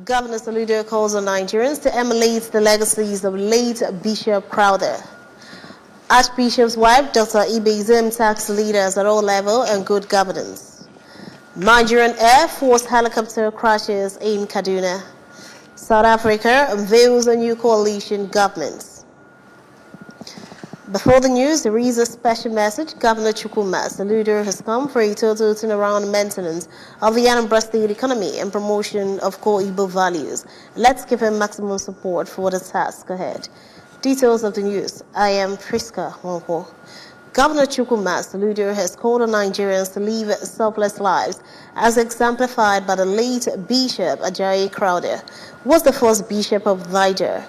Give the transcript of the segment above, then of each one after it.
Governor Soludo calls on Nigerians to emulate the legacies of late Bishop Crowther. Archbishop's wife, Dr. Ibezim, tax leaders at all levels and good governance. Nigerian Air Force helicopter crashes in Kaduna. South Africa unveils a new coalition government. Before the news, there is a special message. Governor Chukwuma Soludo has come for a total turnaround maintenance of the Anambra State economy and promotion of core Igbo values. Let's give him maximum support for the task ahead. Details of the news. I am Priska Wonko. Governor Chukwuma Soludo has called on Nigerians to live selfless lives, as exemplified by the late Bishop Ajayi Crowther, who was the first bishop of Niger.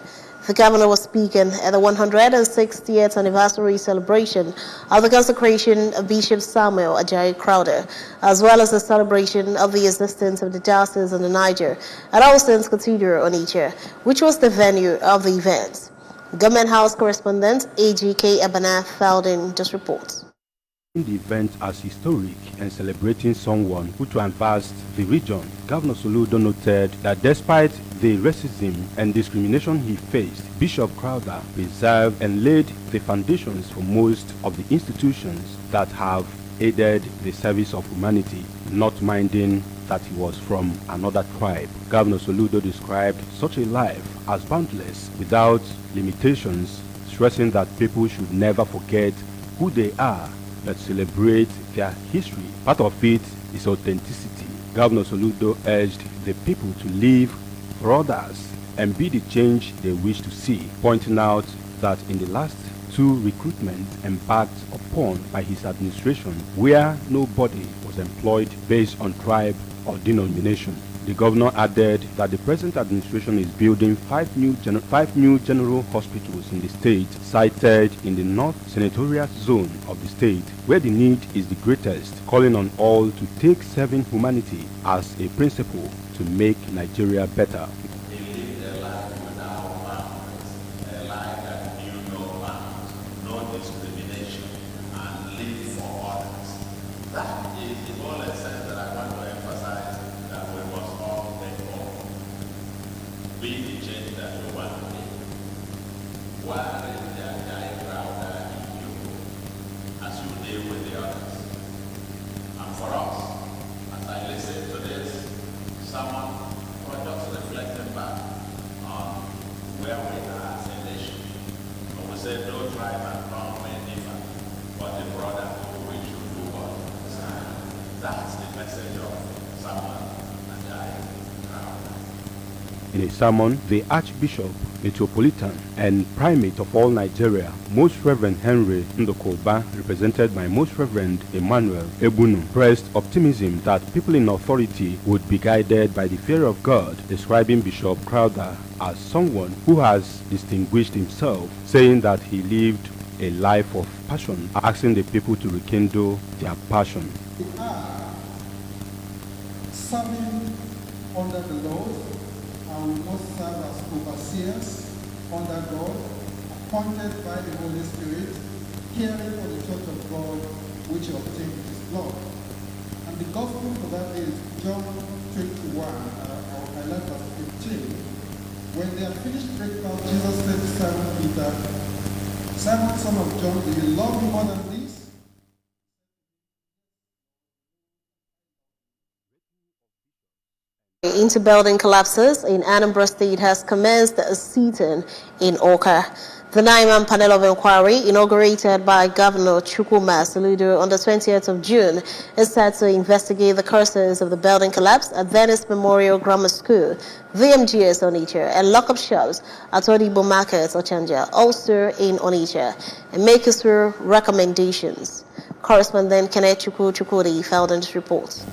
The governor was speaking at the 160th anniversary celebration of the consecration of Bishop Samuel Ajayi Crowther, as well as the celebration of the existence of the diocese in the Niger at All Saints Cathedral, Onitsha, which was the venue of the event. Government House correspondent AGK Abana filed in this report. The event as historic and celebrating someone who transversed the region, Governor Soludo noted that despite the racism and discrimination he faced, Bishop Crowther preserved and laid the foundations for most of the institutions that have aided the service of humanity, not minding that he was from another tribe. Governor Soludo described such a life as boundless, without limitations, stressing that people should never forget who they are, but celebrate their history. Part of it is authenticity. Governor Soludo urged the people to live for others and be the change they wish to see, pointing out that in the last two recruitments embarked upon by his administration, where nobody was employed based on tribe or denomination. The governor added that the present administration is building five new general hospitals in the state, sited in the North Senatorial Zone of the state, where the need is the greatest, calling on all to take serving humanity as a principle to make Nigeria better. Be the change that you want to be. Why is the Ajayi Crowther in you as you deal with the others? And for us, as I listen to this, someone was just reflecting back on where we are as a nation. And we said no tribe and tongue may differ, but the brotherhood we should do what? That's the message of someone Ajayi Crowther. In a sermon, the Archbishop, Metropolitan, and Primate of all Nigeria, Most Reverend Henry Ndokoba, represented by Most Reverend Emmanuel Ebunu, pressed optimism that people in authority would be guided by the fear of God, describing Bishop Crowther as someone who has distinguished himself, saying that he lived a life of passion, asking the people to rekindle their passion. We are serving under the law, and we must serve as overseers under God, appointed by the Holy Spirit, caring for the church of God, which obtained his blood. And the gospel for that is John 21, 11-15. When they had finished breakfast, Jesus said to Simon Peter, Simon, son of John, do you love me more than this? Into building collapses in Anambra State has commenced a sitting in Awka. The 9-man panel of inquiry, inaugurated by Governor Chukwuma Soludo on the 20th of June, is set to investigate the causes of the building collapse at Venice Memorial Grammar School, VMGS Onitsha, and lock-up shops at Odibo Market, Ochanja, also in Onitsha, and make useful recommendations. Correspondent Kenneth Chukwudi filed in this report.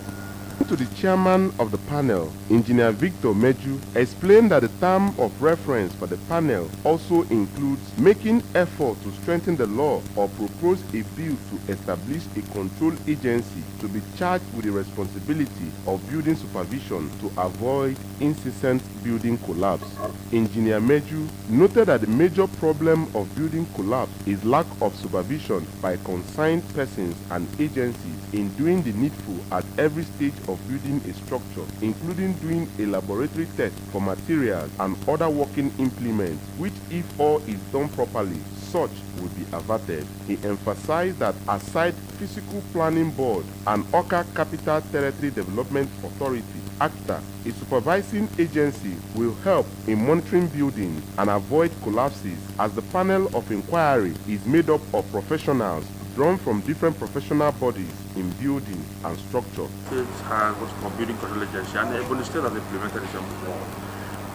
To the chairman of the panel, Engineer Victor Meju, explained that the term of reference for the panel also includes making effort to strengthen the law or propose a bill to establish a control agency to be charged with the responsibility of building supervision to avoid incessant building collapse. Engineer Meju noted that the major problem of building collapse is lack of supervision by concerned persons and agencies in doing the needful at every stage of of building a structure, including doing a laboratory test for materials and other working implements, which if all is done properly, such will be averted. He emphasized that aside Physical Planning Board and Awka Capital Territory Development Authority, ACTA, a supervising agency, will help in monitoring buildings and avoid collapses, as the panel of inquiry is made up of professionals drawn from different professional bodies in building and structure. State has what's called building control agency, and Ebonyi State has implemented this before.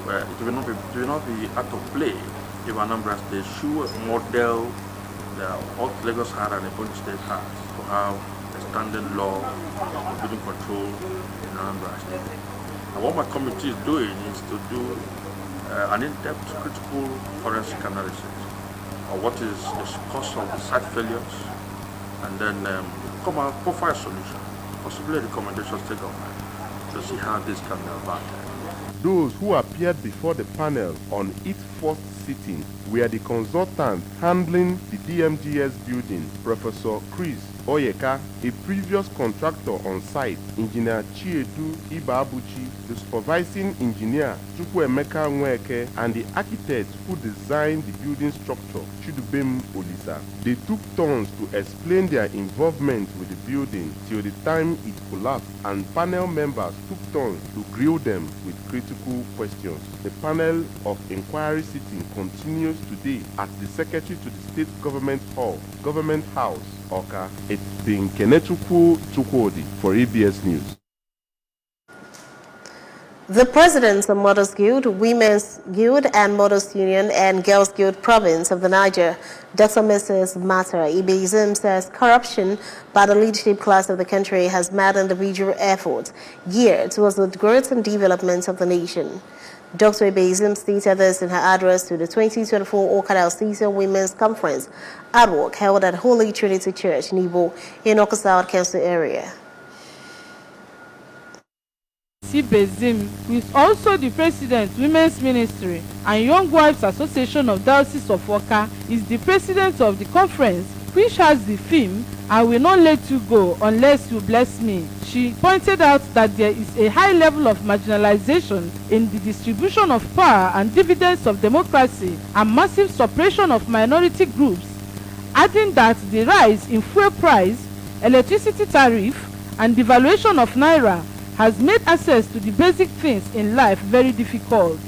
Where it will not be out of play if Anambra State should model what Lagos had and Ebonyi State has to have a standing law of building control in Anambra State. And what my committee is doing is to do an in-depth critical forensic analysis of what is the cause of the site failures, and then come out profile a solution, possibly recommendations to government to see how this can be abated. Those who appeared before the panel on its first sitting were the consultants handling the DMGS building, Professor Chris Oyeka, a previous contractor on site, Engineer Chiedu Ibabuchi, the supervising engineer, Chukwuemeka Nweke, and the architect who designed the building structure, Chidubem Olisa. They took turns to explain their involvement with the building till the time it collapsed, and panel members took turns to grill them with critical questions. The panel of inquiry sitting continues today at the Secretary to the State Government Hall, Government House, Awka. It's been Kenechukwu Chukwudi for ABS News. The presidents of Mothers Guild, Women's Guild, and Mothers Union and Girls Guild Province of the Niger, Dr. Mrs. Mata Ibezim, says corruption by the leadership class of the country has made individual efforts geared towards the growth and development of the nation. Dr. Ibezim stated this in her address to the 2024 Okada Season Women's Conference at work held at Holy Trinity Church, Nibo, in Awka South Council area. Ibezim, who is also the president, Women's Ministry and Young Wives Association of Diocese of Awka, is the president of the conference, which has the theme, "I will not let you go unless you bless me." She pointed out that there is a high level of marginalization in the distribution of power and dividends of democracy and massive suppression of minority groups, adding that the rise in fuel price, electricity tariff, and devaluation of Naira has made access to the basic things in life very difficult.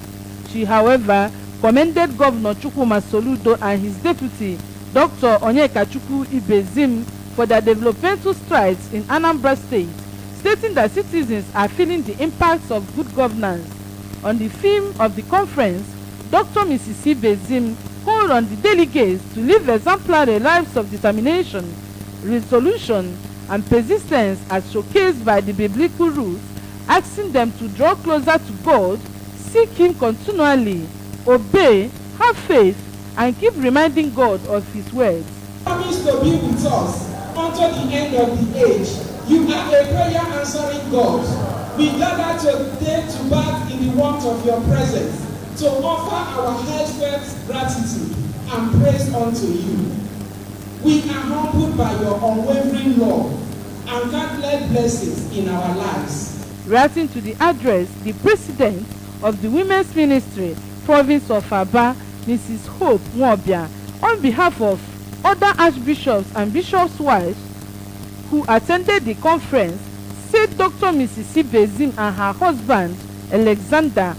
She, however, commended Governor Chukwuma Soludo and his deputy, Dr. Onyekachukwu Ibezim, for their developmental strides in Anambra State, stating that citizens are feeling the impacts of good governance. On the theme of the conference, Dr. Mrs. Ibezim called on the delegates to live exemplary lives of determination, resolution, and persistence as showcased by the biblical roots, asking them to draw closer to God, seek Him continually, obey, have faith, and keep reminding God of His words. Promise to be with us until the end of the age. You are a prayer answering God. We gather today to bask in the warmth of your presence, to offer our heartfelt gratitude and praise unto you. We are humbled by your unwavering love and countless blessings in our lives. Reacting to the address, the president of the Women's Ministry, Province of Aba, Mrs. Hope Nwobia, on behalf of other archbishops and bishops' wives who attended the conference, said Dr. Mrs. Ibezim and her husband, Alexander,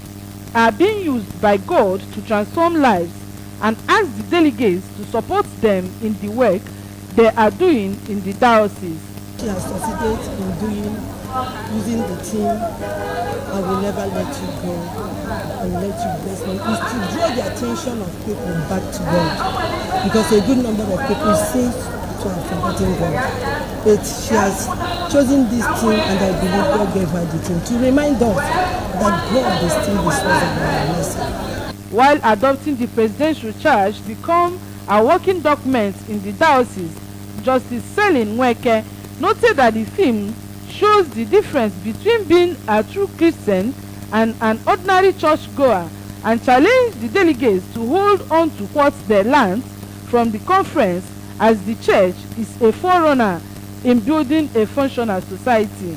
are being used by God to transform lives, and asked the delegates to support them in the work they are doing in the diocese. She has succeeded in using the theme, "I will never let you go and let you bless me," is to draw the attention of people back to God, because a good number of people seem to have forgotten God. But she has chosen this theme, and I believe God gave her the theme to remind us that God is still the source of our blessing. While adopting the presidential charge become a working document in the diocese, Justice Selin Nweke noted that the theme shows the difference between being a true Christian and an ordinary churchgoer, and challenged the delegates to hold on to what they learned from the conference, as the church is a forerunner in building a functional society.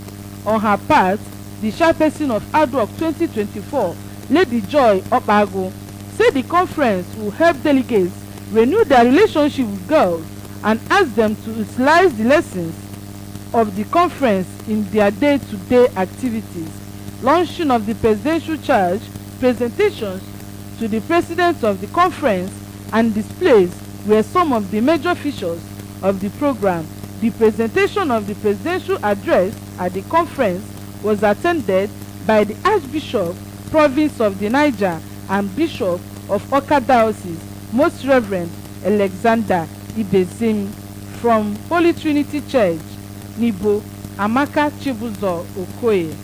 On her part, the chairperson of ADWOC 2024, Lady Joy Opago, said the conference will help delegates renew their relationship with girls and ask them to utilize the lessons of the conference in their day-to-day activities. Launching of the presidential charge, presentations to the president of the conference, and displays were some of the major features of the program. The presentation of the presidential address at the conference was attended by the Archbishop, Province of the Niger, and Bishop of Awka Diocese, Most Reverend Alexander Ibezim, from Holy Trinity Church, Nibo, Amaka Chibuzo Okoye,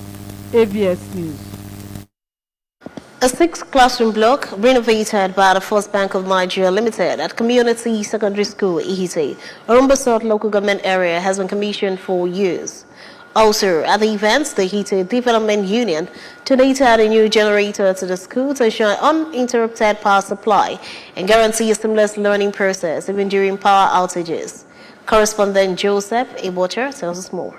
ABS News. A 6-classroom block renovated by the First Bank of Nigeria Limited at Community Secondary School, Ihite, Orumba South Local Government Area, has been commissioned for use. Also, at the event, the Ihite Development Union donated a new generator to the school to ensure uninterrupted power supply and guarantee a seamless learning process even during power outages. Correspondent Joseph Ebocher tells us more.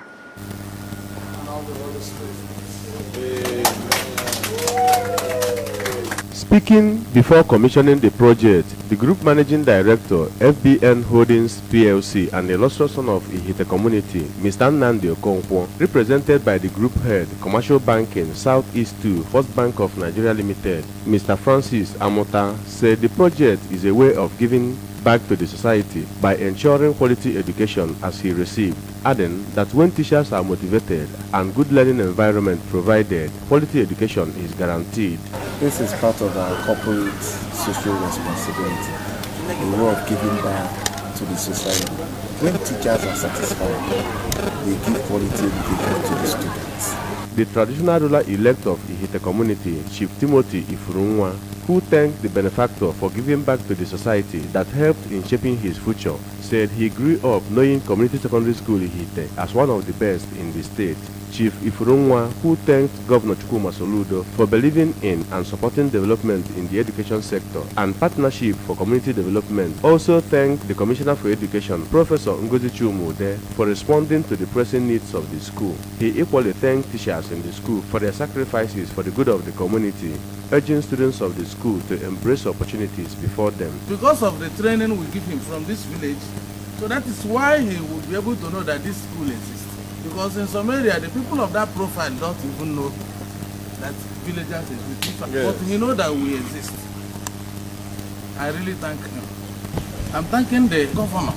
Speaking before commissioning the project, the Group Managing Director, FBN Holdings PLC, and the illustrious son of Ihite Community, Mr. Nnamdi Okonkwo, represented by the Group Head, Commercial Banking, Southeast 2, First Bank of Nigeria Limited, Mr. Francis Amota, said the project is a way of giving back to the society by ensuring quality education as he received, adding that when teachers are motivated and good learning environment provided, quality education is guaranteed. This is part of our corporate social responsibility, a way of giving back to the society. When teachers are satisfied, they give quality education to the students. The traditional ruler-elect of Ihite Community, Chief Timothy Ifurunwa, who thanked the benefactor for giving back to the society that helped in shaping his future, said he grew up knowing Community Secondary School Ihite as one of the best in the state. Chief Ifurunwa, who thanked Governor Chukwuma Soludo for believing in and supporting development in the education sector and partnership for community development, also thanked the Commissioner for Education, Professor Ngozi Chumude, for responding to the pressing needs of the school. He equally thanked teachers in the school for their sacrifices for the good of the community, urging students of the school to embrace opportunities before them. Because of the training we give him from this village, so that is why he would be able to know that this school exists. Because in some area, the people of that profile don't even know that villagers exist. Yes. But he knows that we exist. I really thank him. I'm thanking the governor,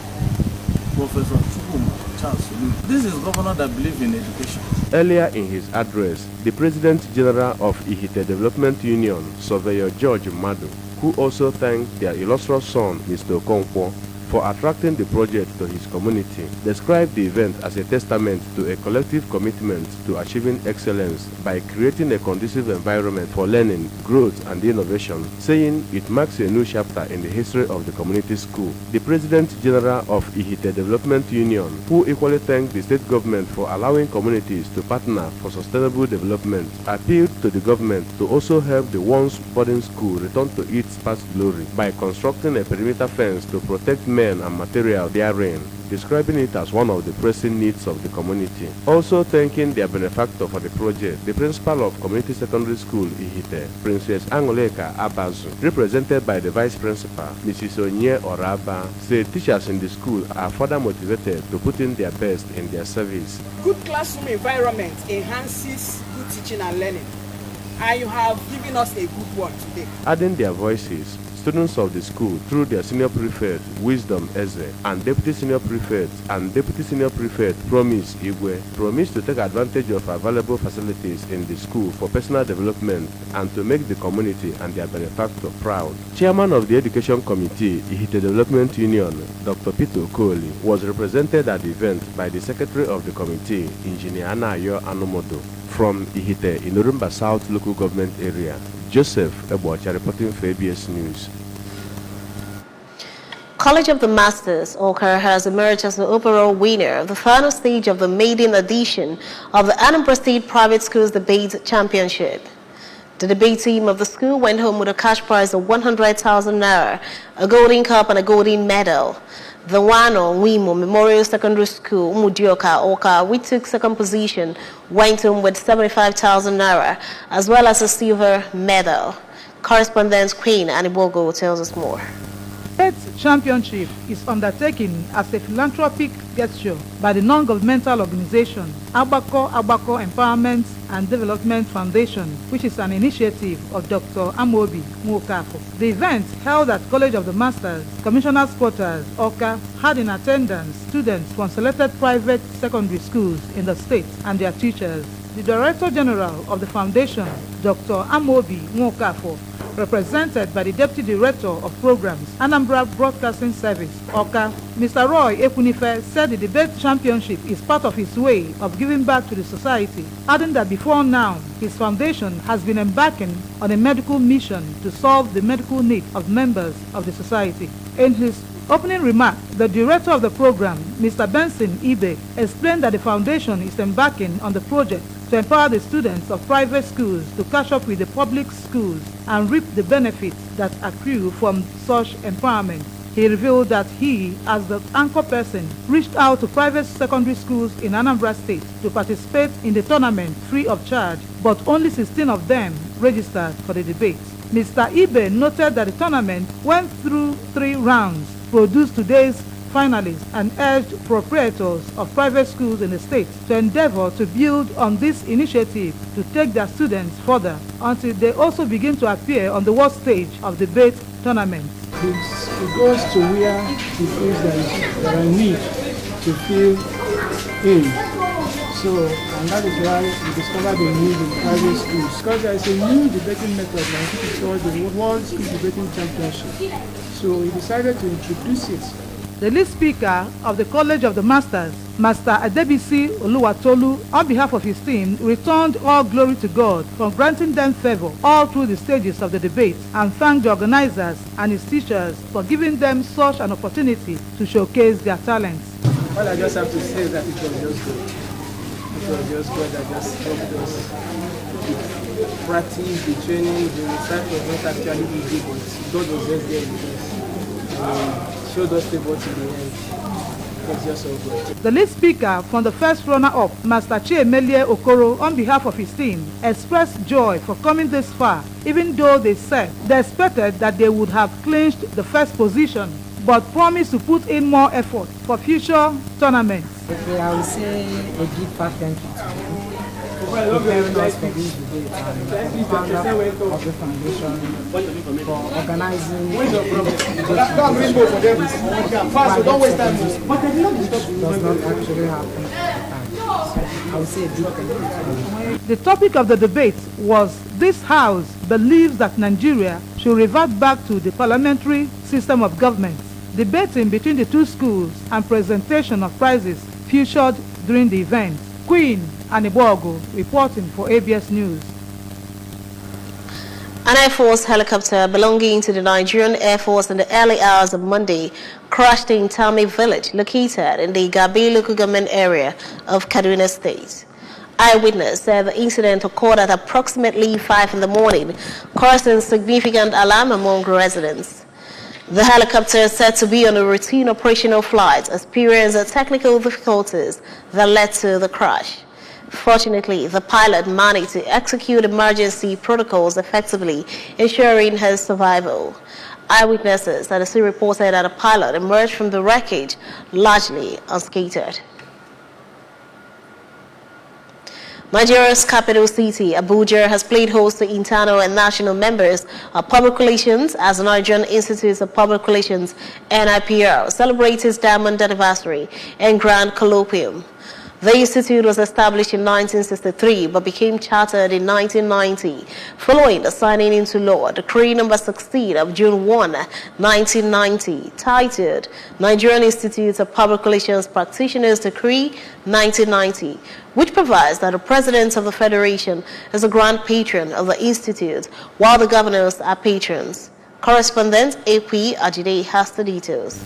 Professor Chukwuma Charles. This is governor that believes in education. Earlier in his address, the President General of Ihite Development Union, Surveyor George Madu, who also thanked their illustrious son, Mr. Okonkwo, for attracting the project to his community, described the event as a testament to a collective commitment to achieving excellence by creating a conducive environment for learning, growth, and innovation, saying it marks a new chapter in the history of the community school. The President General of Ihite Development Union, who equally thanked the state government for allowing communities to partner for sustainable development, appealed to the government to also help the once boarding school return to its past glory by constructing a perimeter fence to protect men and material therein, describing it as one of the pressing needs of the community. Also thanking their benefactor for the project, the principal of Community Secondary School Ihite, Princess Angoleka Abazu, represented by the vice principal, Mrs. Onye Oraba, said teachers in the school are further motivated to put in their best in their service. Good classroom environment enhances good teaching and learning, and you have given us a good one today. Adding their voices, students of the school, through their senior prefect, Wisdom Eze, and deputy senior prefect Promise Igwe, promised to take advantage of available facilities in the school for personal development and to make the community and their benefactor proud. Chairman of the Education Committee, Ihite Development Union, Dr. Peter Okoli, was represented at the event by the Secretary of the Committee, Engineer Anayo Anomodo. From Ihite in Orumba South Local Government Area, Joseph Ebocha reporting for ABS News. College of the Masters, Okara, has emerged as the overall winner of the final stage of the maiden edition of the Anambra State Private Schools Debate Championship. The debate team of the school went home with a cash prize of 100,000 naira, a golden cup and a golden medal. The Wano Wimo Memorial Secondary School, Umudioka, Oka, which took second position, went home with 75,000 naira, as well as a silver medal. Correspondent Queen Anibogo tells us more. The championship is undertaken as a philanthropic gesture by the non-governmental organization Agbako Empowerment and Development Foundation, which is an initiative of Dr. Amobi Nwokafo. The event, held at College of the Masters, Commissioner's Quarters, Oka, had in attendance students from selected private secondary schools in the state and their teachers. The Director General of the Foundation, Dr. Amobi Nwokafo, represented by the Deputy Director of Programs, Anambra Broadcasting Service, Oka, Mr. Roy Ekunife, said the debate championship is part of his way of giving back to the society, adding that before now, his foundation has been embarking on a medical mission to solve the medical needs of members of the society. In his opening remark, the director of the program, Mr. Benson Ibe, explained that the foundation is embarking on the project to empower the students of private schools to catch up with the public schools and reap the benefits that accrue from such empowerment. He revealed that he, as the anchor person, reached out to private secondary schools in Anambra State to participate in the tournament free of charge, but only 16 of them registered for the debate. Mr. Ibe noted that the tournament went through 3 rounds, produced today's finalists, and urged proprietors of private schools in the state to endeavor to build on this initiative to take their students further until they also begin to appear on the world stage of debate tournaments. It goes to where he feels there are need to fill in. So, and that is why we discovered the need in private schools. Because there is a new debating method now, which is called the World School Debating Championship. So he decided to introduce it. The lead speaker of the College of the Masters, Master Adebisi Oluwatolu, on behalf of his team, returned all glory to God for granting them favor all through the stages of the debate and thanked the organizers and his teachers for giving them such an opportunity to showcase their talents. All I just have to say is that it was just good. It was just God that just helped us. The practice, the training, the research was not actually easy, but God was just there with us. Showed us the ball to the end. It was just so good. The lead speaker from the first runner-up, Master Chiemelie Okoro, on behalf of his team, expressed joy for coming this far, even though they said they expected that they would have clinched the first position, but promised to put in more effort for future tournaments. Okay, I will say a big thank you to you. Preparing us for this debate and the founder of the foundation for organizing this does not actually happen. I would say a big thank you to you. The topic of the debate was, this House believes that Nigeria should revert back to the parliamentary system of government. Debating between the two schools and presentation of prizes featured during the event. Queen Anibogo reporting for ABS News. An Air Force helicopter belonging to the Nigerian Air Force in the early hours of Monday crashed in Tami village located in the Gabi local government area of Kaduna State. Eyewitness said the incident occurred at approximately 5 in the morning, causing significant alarm among residents. The helicopter, said to be on a routine operational flight, experienced technical difficulties that led to the crash. Fortunately, the pilot managed to execute emergency protocols effectively, ensuring his survival. Eyewitnesses had still reported that the pilot emerged from the wreckage largely unscathed. Nigeria's capital city, Abuja, has played host to internal and national members of public relations as the Nigerian Institute of Public Relations, NIPR, celebrates its diamond anniversary and grand colloquium. The institute was established in 1963 but became chartered in 1990 following the signing into law Decree No. 16 of June 1, 1990, titled Nigerian Institute of Public Relations Practitioners Decree 1990, which provides that the President of the Federation is the grand patron of the institute, while the governors are patrons. Correspondent AP Ajide has the details.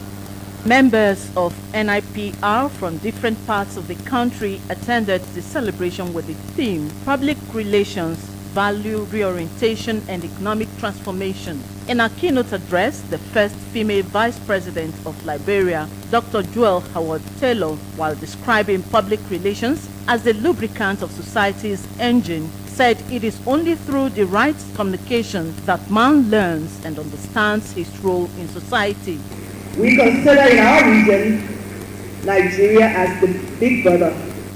Members of NIPR from different parts of the country attended the celebration with the theme Public Relations value reorientation and economic transformation. In her keynote address, the first female vice president of Liberia, Dr. Joel Howard Taylor, while describing public relations as the lubricant of society's engine, said it is only through the right communication that man learns and understands his role in society. We consider in our region Nigeria as the big brother.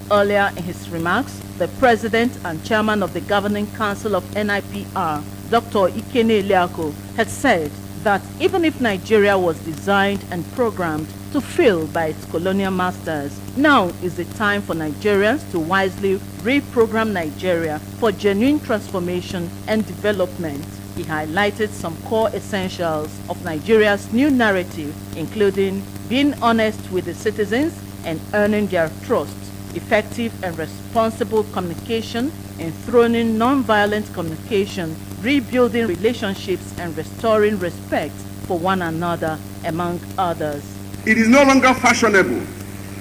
Earlier in his remarks, the president and chairman of the governing council of NIPR, Dr. Ikene Eliako, had said that even if Nigeria was designed and programmed to fail by its colonial masters, now is the time for Nigerians to wisely reprogram Nigeria for genuine transformation and development. He highlighted some core essentials of Nigeria's new narrative, including being honest with the citizens and earning their trust, effective and responsible communication, enthroning non-violent communication, rebuilding relationships and restoring respect for one another, among others. It is no longer fashionable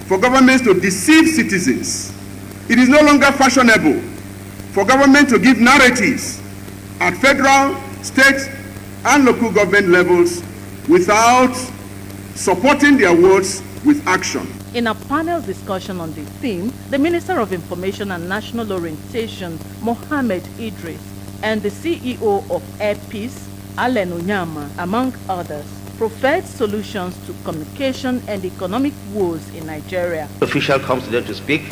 for governments to deceive citizens. It is no longer fashionable for government to give narratives at federal, state, and local government levels without supporting their words with action. In a panel discussion on the theme, the Minister of Information and National Orientation, Mohammed Idris, and the CEO of Airpeace, Allen Onyama, among others, proffered solutions to communication and economic woes in Nigeria. The official comes to them to speak,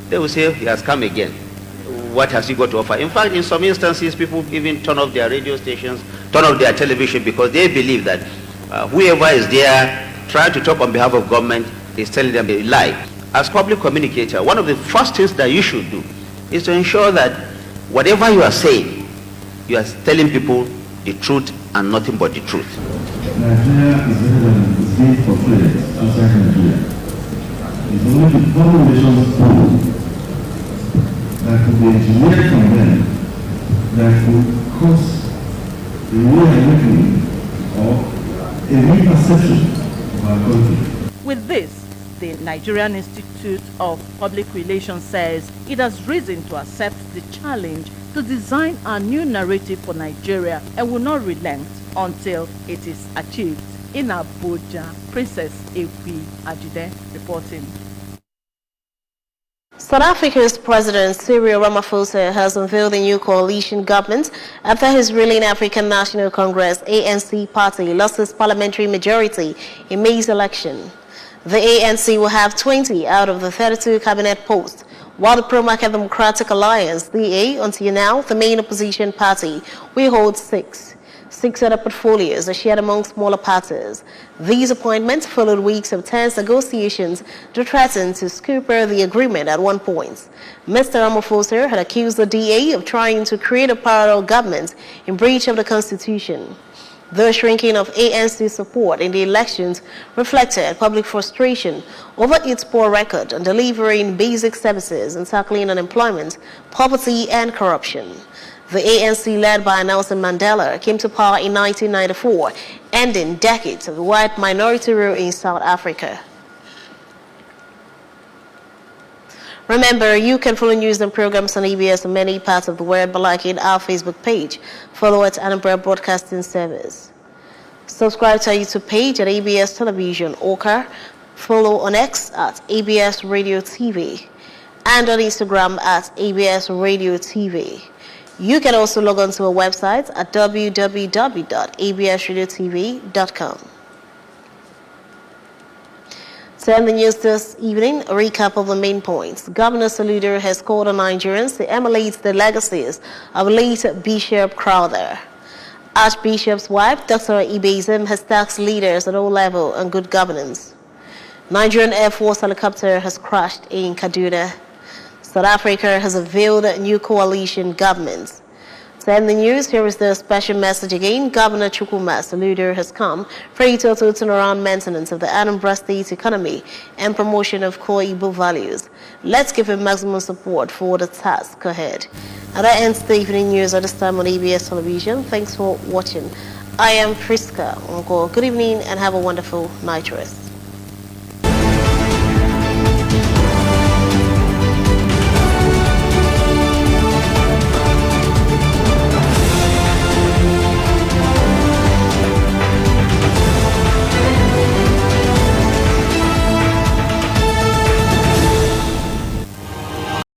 they will say, he has come again. What has he got to offer? In fact, in some instances, people even turn off their radio stations, turn off their television, because they believe that whoever is there trying to talk on behalf of government is telling them a lie. As public communicator, one of the first things that you should do is to ensure that whatever you are saying, you are telling people the truth and nothing but the truth. Nigeria is better than the state for friends outside Nigeria. It's only the foreign relations pool that could be engineered from them that could cause a re-awakening or a re-perception of our country. With this, the Nigerian Institute of Public Relations says it has reason to accept the challenge to design a new narrative for Nigeria and will not relent until it is achieved. In Abuja, Princess Ekwi Ajide reporting. South Africa's President Cyril Ramaphosa has unveiled a new coalition government after his ruling African National Congress ANC party lost its parliamentary majority in May's election. The ANC will have 20 out of the 32 cabinet posts, while the Pro-Market Democratic Alliance, DA, until now the main opposition party, will hold 6. 6 other portfolios are shared among smaller parties. These appointments followed weeks of tense negotiations to threaten to scupper the agreement at one point. Mr. Ramaphosa had accused the DA of trying to create a parallel government in breach of the Constitution. The shrinking of ANC support in the elections reflected public frustration over its poor record on delivering basic services and tackling unemployment, poverty, and corruption. The ANC, led by Nelson Mandela, came to power in 1994, ending decades of white minority rule in South Africa. Remember, you can follow news and programs on ABS in many parts of the world by liking our Facebook page. Follow at Anambra Broadcasting Service. Subscribe to our YouTube page at ABS Television Oka. Follow on X at ABS Radio TV and on Instagram at ABS Radio TV. You can also log on to our website at www.absradiotv.com. To end the news this evening, a recap of the main points. Governor Soludo has called on Nigerians to emulate the legacies of late Bishop Crowther. Archbishop's wife, Dr. Ibezim, has tasked leaders at all levels on good governance. Nigerian Air Force helicopter has crashed in Kaduna. South Africa has unveiled a new coalition government. To end the news, here is the special message again. Governor Chukwuma Soludo has come for a total turnaround maintenance of the Anambra State economy and promotion of core Igbo values. Let's give him maximum support for the task ahead. And that ends the evening news at this time on ABS Television. Thanks for watching. I am Friska Onko. Good evening and have a wonderful night rest.